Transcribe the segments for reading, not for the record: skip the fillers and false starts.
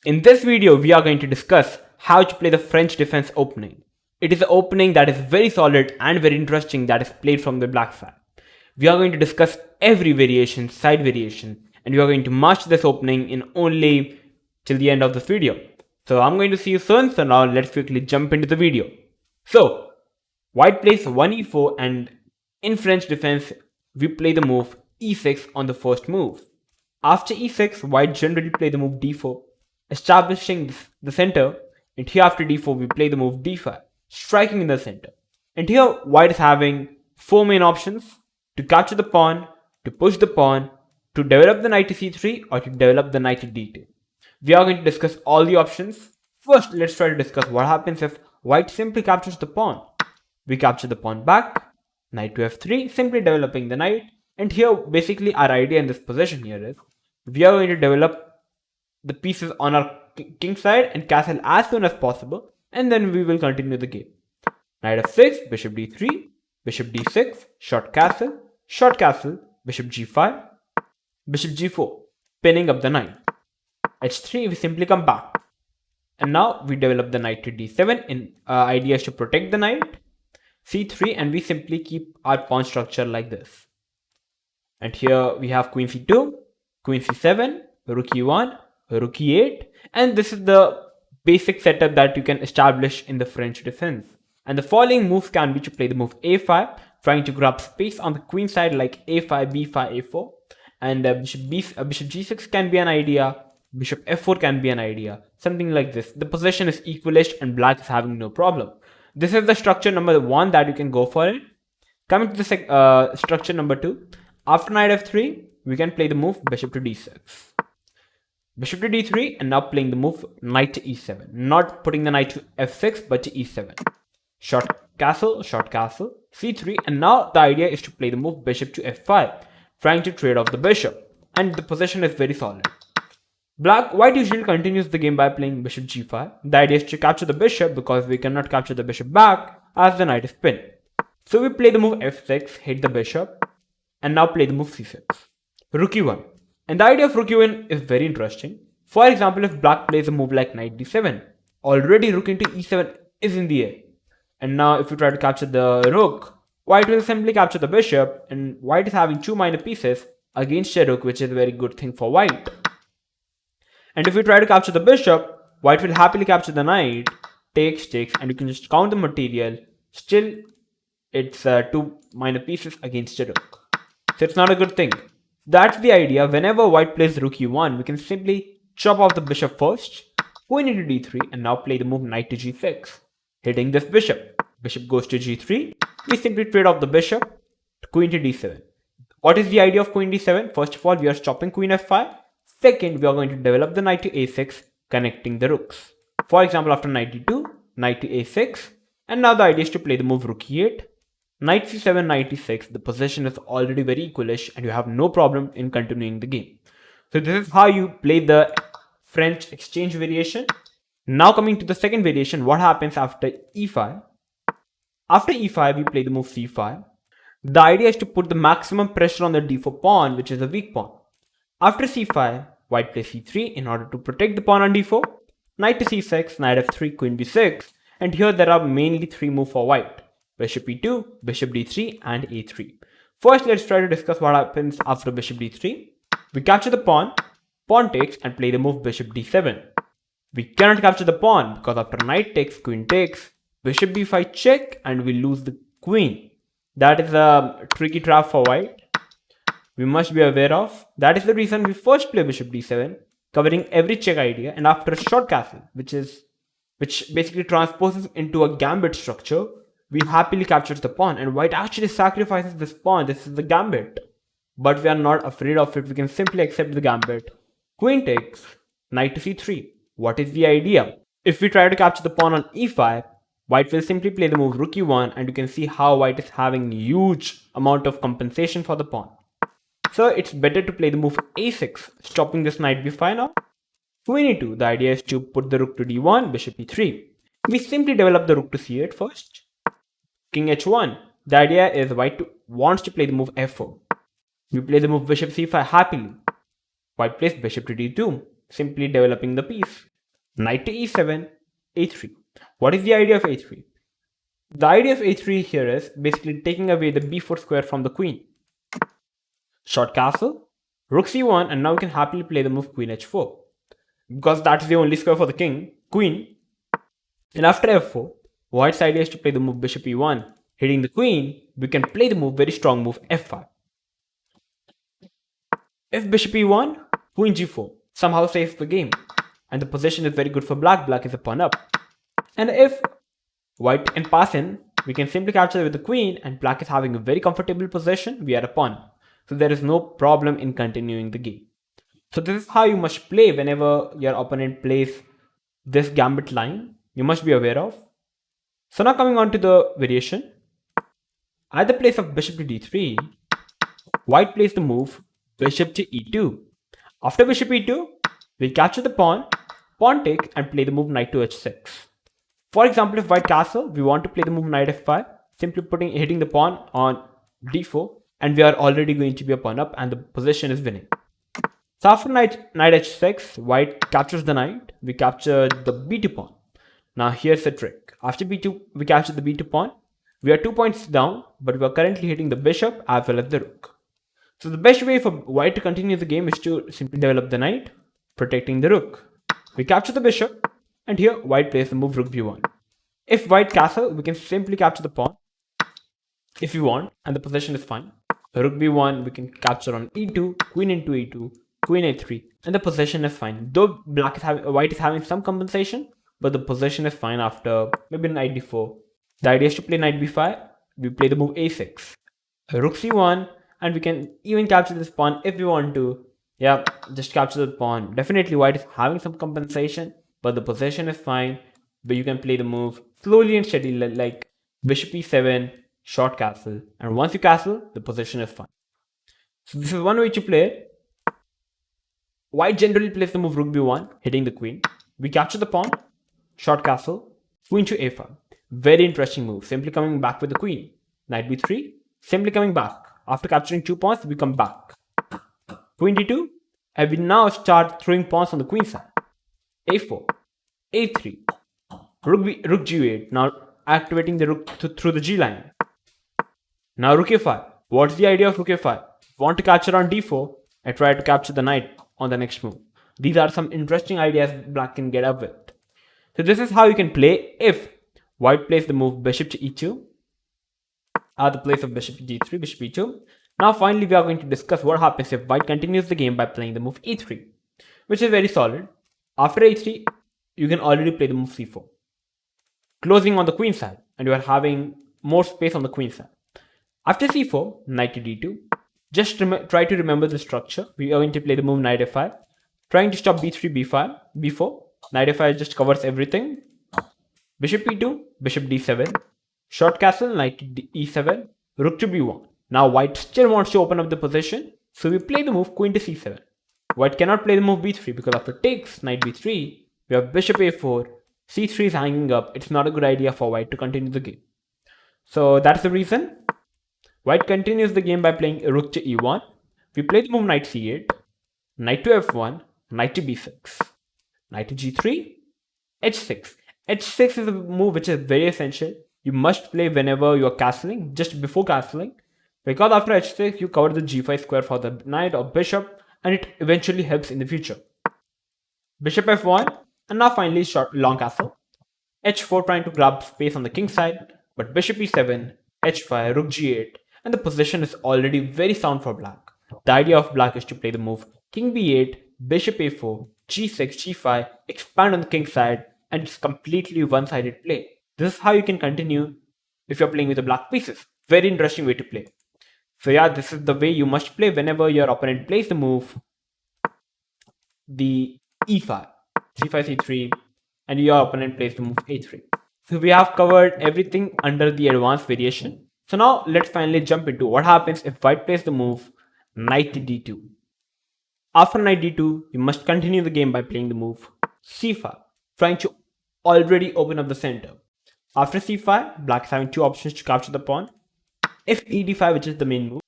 In this video, we are going to discuss how to play the French defense opening. It is an opening that is very solid and very interesting that is played from the black side. We are going to discuss every variation, side variation, and we are going to master this opening in only till the end of this video. So I'm going to see you soon, so now let's quickly jump into the video. So, white plays 1e4 and in French defense, we play the move e6 on the first move. After e6, white generally play the move d4, establishing the center, and here after d4 we play the move d5, striking in the center. And here white is having four main options: to capture the pawn, to push the pawn, to develop the knight to c3, or to develop the knight to d2. We are going to discuss all the options. First, let's try to discuss what happens if white simply captures the pawn. We capture the pawn back, knight to f3, simply developing the knight. And here basically our idea in this position here is we are going to develop the pieces on our king side and castle as soon as possible, and then we will continue the game. Knight f6, bishop d3, bishop d6, short castle, bishop g5, bishop g4, pinning up the knight. h3, we simply come back. And now we develop the knight to d7 in idea is to protect the knight. c3, and we simply keep our pawn structure like this. And here we have queen c2, queen c7, rook e1, rook e8, and this is the basic setup that you can establish in the French defense. And the following moves can be to play the move a5, trying to grab space on the queen side like a5, b5, a4, and bishop g6 can be an idea, bishop f4 can be an idea, something like this. The position is equalish and black is having no problem. This is the structure number 1 that you can go for it. Coming to the structure number 2, after knight f3, we can play the move bishop to d6. Bishop to d3, and now playing the move knight to e7. Not putting the knight to f6 but to e7. Short castle, c3, and now the idea is to play the move bishop to f5, trying to trade off the bishop, and the position is very solid. White usually continues the game by playing bishop g5. The idea is to capture the bishop because we cannot capture the bishop back as the knight is pinned. So we play the move f6, hit the bishop, and now play the move c6. Rook e1. And the idea of rook e1 is very interesting. For example, if black plays a move like knight d7, already rook into e7 is in the air. And now if you try to capture the rook, white will simply capture the bishop, and white is having two minor pieces against a rook, which is a very good thing for white. And if you try to capture the bishop, white will happily capture the knight, takes, and you can just count the material. Still, it's two minor pieces against a rook. So it's not a good thing. That's the idea. Whenever white plays rook e1, we can simply chop off the bishop first, queen into d3, and now play the move knight to g6, hitting this bishop. Bishop goes to g3. We simply trade off the bishop to queen to d7. What is the idea of queen d7? First of all, we are stopping queen f5. Second, we are going to develop the knight to a6, connecting the rooks. For example, after knight d2, knight to a6, and now the idea is to play the move rook e8. Knight c7, knight e6, the position is already very equalish and you have no problem in continuing the game. So this is how you play the French exchange variation. Now coming to the second variation, what happens after e5? After e5, we play the move c5. The idea is to put the maximum pressure on the d4 pawn, which is a weak pawn. After c5, white plays c3 in order to protect the pawn on d4. Knight to c6, knight f3, queen b6, and here there are mainly three moves for white: bishop e2, bishop d3, and a3. First, let's try to discuss what happens after bishop d3. We capture the pawn takes, and play the move bishop d7. We cannot capture the pawn because after knight takes, queen takes, bishop b5 check, and we lose the queen. That is a tricky trap for white. We must be aware of. That is the reason we first play bishop d7, covering every check idea, and after a short castle, which basically transposes into a gambit structure, we happily captures the pawn, and white actually sacrifices this pawn. This is the gambit. But we are not afraid of it. We can simply accept the gambit. Queen takes, knight to c3. What is the idea? If we try to capture the pawn on e5, white will simply play the move rook e1, and you can see how white is having huge amount of compensation for the pawn. So it's better to play the move a6, stopping this knight b5 now. Queen e2, the idea is to put the rook to d1, bishop e3. We simply develop the rook to c8 first. King h1, the idea is white wants to play the move f4. We play the move bishop c5 happily. White plays bishop to d2, simply developing the piece. Knight to e7, a3. What is the idea of a3? The idea of a3 here is basically taking away the b4 square from the queen. Short castle, rook c1, and now we can happily play the move queen h4. Because that's the only square for the queen. And after f4, white's idea is to play the move bishop e1. Hitting the queen, we can play the very strong move f5. If bishop e1, queen g4 somehow saves the game. And the position is very good for black. Black is a pawn up. And if white can pass in, we can simply capture with the queen, and black is having a very comfortable position. We are a pawn. So there is no problem in continuing the game. So this is how you must play whenever your opponent plays this gambit line. You must be aware of. So now coming on to the variation. At the place of bishop to d3, white plays the move bishop to e2. After bishop e2, we capture the pawn take, and play the move knight to h6. For example, if white castle, we want to play the move knight f5, simply hitting the pawn on d4, and we are already going to be a pawn up, and the position is winning. So after knight h6, white captures the knight. We capture the b2 pawn. Now here's the trick. After b2, we capture the b2 pawn. We are 2 points down, but we are currently hitting the bishop as well as the rook. So the best way for white to continue the game is to simply develop the knight, protecting the rook. We capture the bishop, and here white plays the move rook b1. If white castle, we can simply capture the pawn if we want, and the position is fine. Rook b1, we can capture on e2, queen into e2, queen a3, and the position is fine. Though white is having some compensation, but the position is fine after maybe knight d4. The idea is to play knight b5. We play the move a6, rook c1, and we can even capture this pawn if we want to. Yeah, just capture the pawn. Definitely white is having some compensation, but the position is fine. But you can play the move slowly and steady, like bishop e7, short castle. And once you castle, the position is fine. So this is one way to play it. White generally plays the move rook b1, hitting the queen. We capture the pawn, short castle, queen to a5. Very interesting move. Simply coming back with the queen. Knight b3, simply coming back. After capturing 2 pawns, we come back. Queen d2, and we now start throwing pawns on the queen side. a4, a3, rook g8, now activating the rook through the g line. Now rook a5. What's the idea of rook a5? Want to capture on d4 and try to capture the knight on the next move. These are some interesting ideas black can get up with. So this is how you can play if white plays the move bishop to e2 at the place of bishop to d3, bishop e2. Now finally we are going to discuss what happens if white continues the game by playing the move e3, which is very solid. After a3, you can already play the move c4, closing on the queen side, and you are having more space on the queen side. After c4, knight to d2. Just try to remember the structure. We are going to play the move knight f5, trying to stop b3, b5, b4. Knight f5 just covers everything. Bishop e2, bishop d7, short castle, knight to e7, rook to b1. Now white still wants to open up the position, so we play the move queen to c7. White cannot play the move b3 because after takes knight b3, we have bishop a4, c3 is hanging up. It's not a good idea for white to continue the game. So that's the reason. White continues the game by playing rook to e1. We play the move knight c8, knight to f1, knight to b6, knight to g3, h6. h6 is a move which is very essential. You must play whenever you are castling, just before castling. Because after h6, you cover the g5 square for the knight or bishop, and it eventually helps in the future. Bishop f1, and now finally long castle. h4 trying to grab space on the king side, but bishop e7, h5, rook g8, and the position is already very sound for black. The idea of black is to play the move king b8, bishop a4, g6, g5, expand on the king side, and it's completely one-sided play. This is how you can continue if you're playing with the black pieces. Very interesting way to play. So yeah, this is the way you must play whenever your opponent plays the move the e5, c5, c3, and your opponent plays the move a3. So we have covered everything under the advanced variation. So now let's finally jump into what happens if white plays the move knight to d2. After knight d2, you must continue the game by playing the move c5, trying to already open up the center. After c5, black is having 2 options to capture the pawn. If e d5, which is the main move,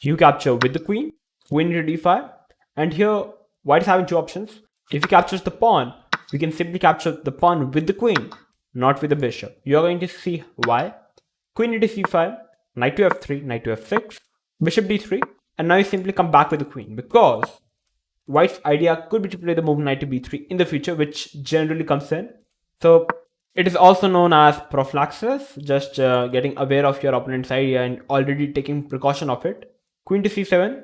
you capture with the queen into d5, and here white is having 2 options. If he captures the pawn, we can simply capture the pawn with the queen, not with the bishop. You are going to see why. Queen into c5, knight to f3, knight to f6, bishop d3, and now you simply come back with the queen, because white's idea could be to play the move knight to b3 in the future, which generally comes in. So it is also known as prophylaxis, just getting aware of your opponent's idea and already taking precaution of it. Queen to c7,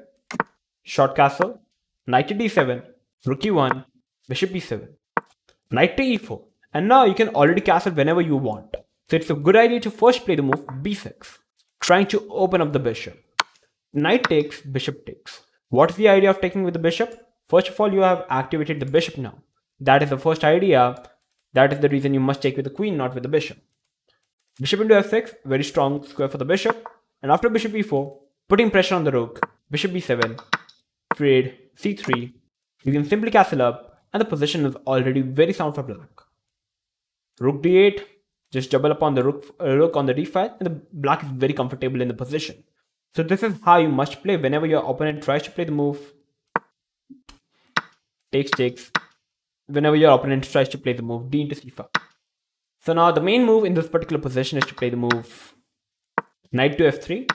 short castle, knight to d7, rook e1, bishop b7, knight to e4, and now you can already castle whenever you want. So it's a good idea to first play the move b6, trying to open up the bishop. Knight takes, bishop takes. What's the idea of taking with the bishop? First of all, you have activated the bishop now. That is the first idea. That is the reason you must take with the queen, not with the bishop. Bishop into f6, very strong square for the bishop. And after bishop e4, putting pressure on the rook, bishop b7, trade, c3, you can simply castle up, and the position is already very sound for black. Rook d8, just double upon the rook on the d file, and the black is very comfortable in the position. So this is how you must play whenever your opponent tries to play the move takes, whenever your opponent tries to play the move d into c5. So now the main move in this particular position is to play the move knight to f3,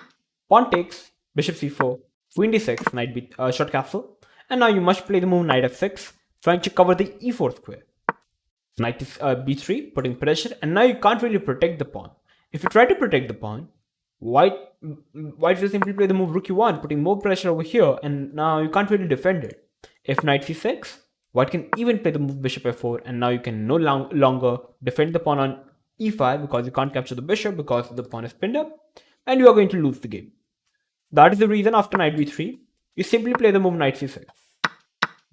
pawn takes, bishop c4, queen d6, knight b short castle, and now you must play the move knight f6, trying to cover the e4 square. Knight to b3, putting pressure, and now you can't really protect the pawn. If you try to protect the pawn, white will simply play the move rook e1, putting more pressure over here, and now you can't really defend it. If knight c6, white can even play the move bishop f4, and now you can no longer defend the pawn on e5 because you can't capture the bishop because the pawn is pinned up, and you are going to lose the game. That is the reason after knight b3, you simply play the move knight c6,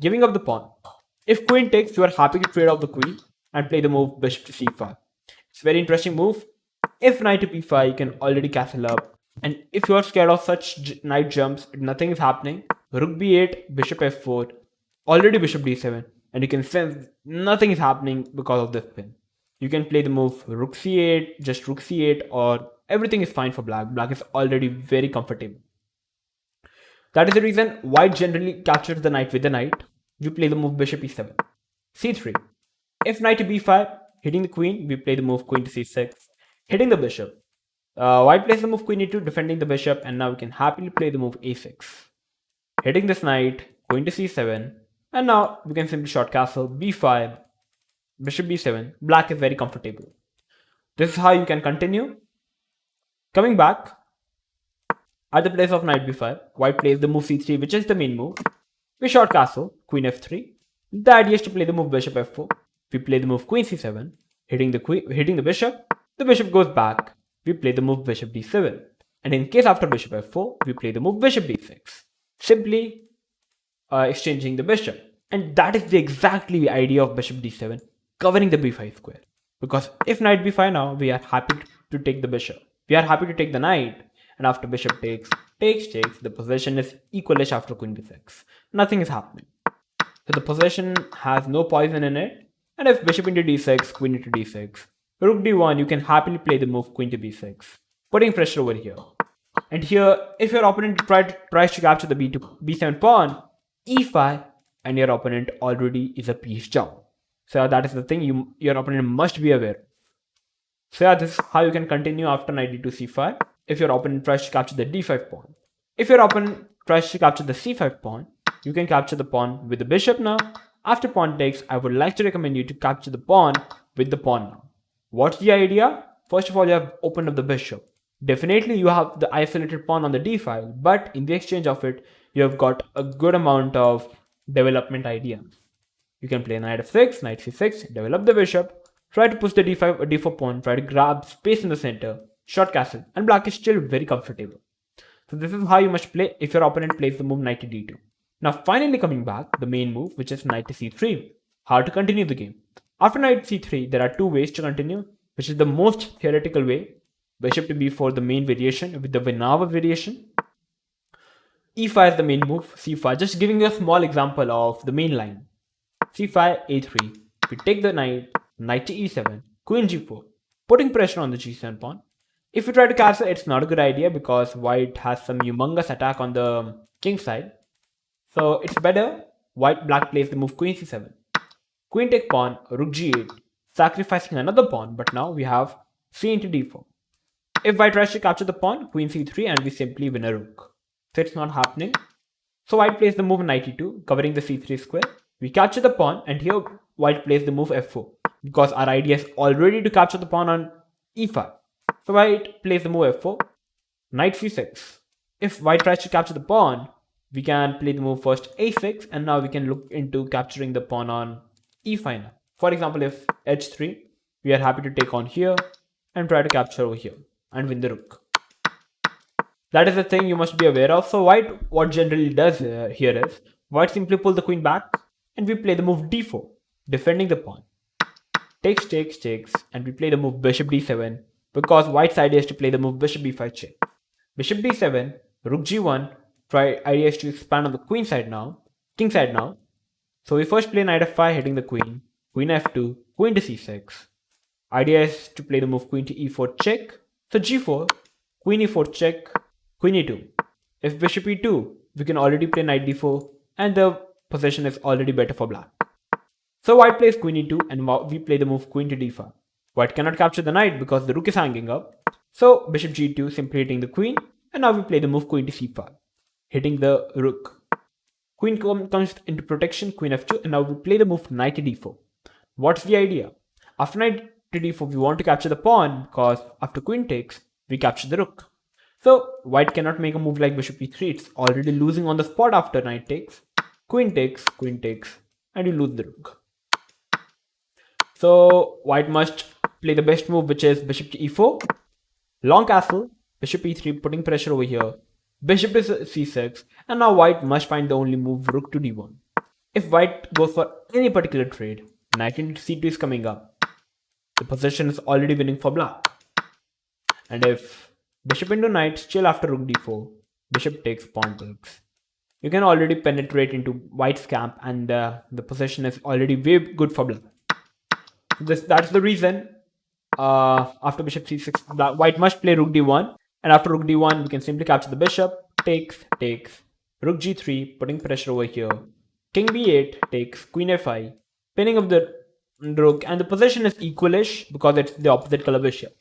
giving up the pawn. If queen takes, you are happy to trade off the queen and play the move bishop to c5. It's a very interesting move. If knight to b5, you can already castle up, and if you are scared of such knight jumps, nothing is happening. Rook b8, bishop f4, already bishop d7, and you can sense nothing is happening because of this pin. You can play the move rook c8, just rook c8, or everything is fine for black. Black is already very comfortable. That is the reason white generally captures the knight with the knight. We play the move bishop e7, c3. If knight to b5, hitting the queen, we play the move queen to c6, hitting the bishop. White plays the move queen e2, defending the bishop, and now we can happily play the move a6, hitting this knight, queen to c7, and now we can simply short castle, b5, bishop b7. Black is very comfortable. This is how you can continue. Coming back, at the place of knight b5, white plays the move c3, which is the main move. We short castle, queen f3. The idea is to play the move bishop f4. We play the move queen c7, hitting the bishop. The bishop goes back. We play the move bishop d7. And in case after bishop f4, we play the move bishop d6. Simply exchanging the bishop. And that is the exactly idea of bishop d7, covering the b5 square. Because if knight b5 now, we are happy to take the bishop. We are happy to take the knight. And after bishop takes, the position is equalish after queen b6. Nothing is happening. So the position has no poison in it. And if bishop into d6, queen into d6, rook d1, you can happily play the move queen to b6, putting pressure over here. And here, if your opponent tries to capture the b7 pawn, e5, and your opponent already is a piece down. So that is the thing your opponent must be aware. So this is how you can continue after knight d2 c5 if your opponent tries to capture the d5 pawn. If your opponent tries to capture the c5 pawn, you can capture the pawn with the bishop now. After pawn takes, I would like to recommend you to capture the pawn with the pawn now. What's the idea? First of all, you have opened up the bishop. Definitely you have the isolated pawn on the d file, but in the exchange of it, you have got a good amount of development ideas. You can play knight f6, knight c6, develop the bishop, try to push the d5 or d4 pawn, try to grab space in the center, short castle, and black is still very comfortable. So this is how you must play if your opponent plays the move knight to d2. Now finally coming back, the main move, which is knight to c3. How to continue the game. After knight c3, there are two ways to continue, which is the most theoretical way. Bishop to b4, the main variation with the Vinava variation. e5 is the main move, c5. Just giving you a small example of the main line. c5, a3. We take the knight, knight to e7, queen g4, putting pressure on the g7 pawn. If you try to castle, it's not a good idea because white has some humongous attack on the king side. So it's better black plays the move queen c7. Queen take pawn, rook g8, sacrificing another pawn, but now we have c into d4. If white tries to capture the pawn, queen c3, and we simply win a rook. So it's not happening. So white plays the move knight e2, covering the c3 square. We capture the pawn, and here white plays the move f4, because our idea is already to capture the pawn on e5. So white plays the move f4, knight c6. If white tries to capture the pawn, we can play the move first a6, and now we can look into capturing the pawn on e5 now. For example, if h3, we are happy to take on here and try to capture over here and win the rook. That is the thing you must be aware of. So white, what generally does here is, white simply pull the queen back and we play the move d4, defending the pawn. Takes, takes, takes, and we play the move bishop d7, because white's idea is to play the move bishop b5 check. Bishop d7, rook g1, idea is to expand on the queen side now, king side now. So we first play knight f5, hitting the queen, queen f2, queen to c6. Idea is to play the move queen to e4 check. So g4, queen e4 check, queen e2. If bishop e2, we can already play knight d4, and the position is already better for black. So white plays queen e2, and we play the move queen to d5. White cannot capture the knight because the rook is hanging up. So bishop g2, simply hitting the queen, and now we play the move queen to c5, hitting the rook. Queen comes into protection, queen f2, and now we play the move knight to d4. What's the idea? After knight to d4, we want to capture the pawn, because after queen takes, we capture the rook. So white cannot make a move like bishop e3. It's already losing on the spot after knight takes, queen takes, and you lose the rook. So white must play the best move, which is bishop to e4, long castle, bishop e3, putting pressure over here, bishop to c6, and now white must find the only move, rook to d1. If white goes for any particular trade, knight into c2 is coming up. The position is already winning for black. And if bishop into knight, still after rook d4, bishop takes, pawn takes, you can already penetrate into white's camp, and the position is already way good for black. That's the reason after bishop c6, white must play rook d1, and after rook d1, we can simply capture the bishop, takes, rook g3, putting pressure over here, king b8, takes, queen f5, pinning up the rook, and the position is equalish because it's the opposite color bishop.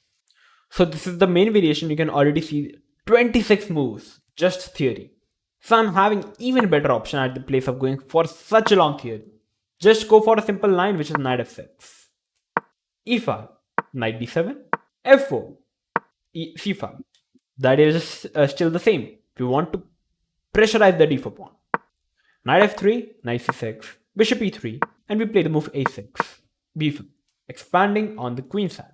So this is the main variation. You can already see 26 moves, just theory. So I'm having even better option at the place of going for such a long theory. Just go for a simple line, which is knight f6, e5, knight d7, f4, c5. That is still the same. If you want to pressurize the d4 pawn, knight f3, knight c6, bishop e3, and we play the move a6, b5, expanding on the queen side.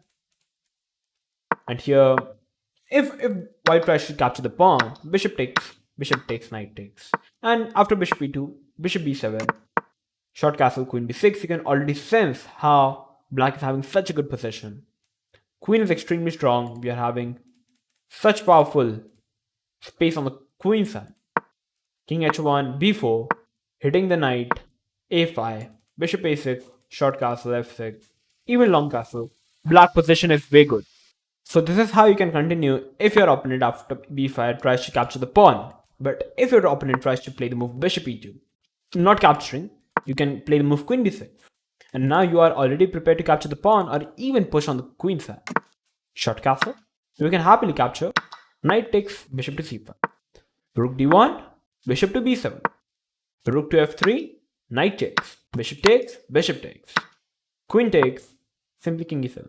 And here, if white tries to capture the pawn, bishop takes, knight takes, and after bishop e2, bishop b7, short castle, queen b6, you can already sense how black is having such a good position. Queen is extremely strong. We are having such powerful space on the queen side. King h1, b4, hitting the knight, a5, bishop a6, short castle, f6, even long castle. Black position is way good. So this is how you can continue if your opponent after b5 tries to capture the pawn. But if your opponent tries to play the move bishop e2, not capturing, you can play the move queen d6. And now you are already prepared to capture the pawn or even push on the queen side. Short castle, you can happily capture. Knight takes, bishop to c5. Rook d1, bishop to b7. Rook to f3, knight takes, bishop takes. Queen takes, simply king e7.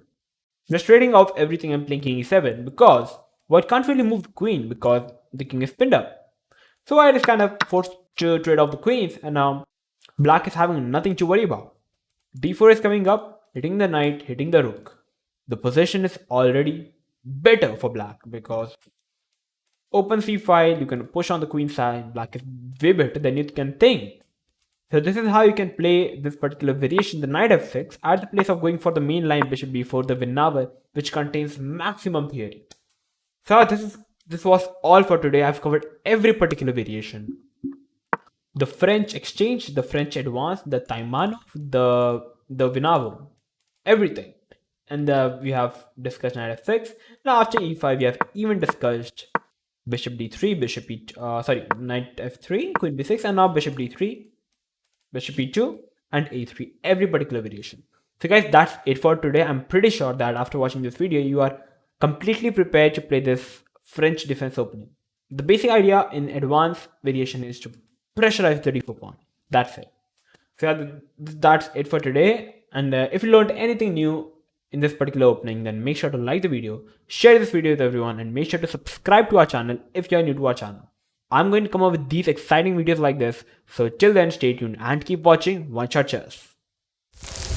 Just trading off everything and playing king e7 because white can't really move the queen because the king is pinned up. So white is kind of forced to trade off the queens, and now black is having nothing to worry about. d4 is coming up, hitting the knight, hitting the rook. The position is already better for black because open c5, you can push on the queen side. Black is way better than you can think. So this is how you can play this particular variation, the knight f6, at the place of going for the main line bishop b4, the Vinnaver, which contains maximum theory. So this was all for today. I've covered every particular variation. The French exchange, the French advance, the Taimanov, the Vinnaver, everything. And we have discussed knight f6. Now after e5, we have even discussed bishop d3, knight f3, queen b6, and now bishop d3, bishop e2, and a3, every particular variation. So guys, that's it for today. I'm pretty sure that after watching this video, you are completely prepared to play this French defense opening. The basic idea in advanced variation is to pressurize the d4 pawn. That's it. So yeah, that's it for today. And if you learned anything new in this particular opening, then make sure to like the video, share this video with everyone, and make sure to subscribe to our channel if you are new to our channel. I'm going to come up with these exciting videos like this. So till then, stay tuned and keep watching Oneshot Chess.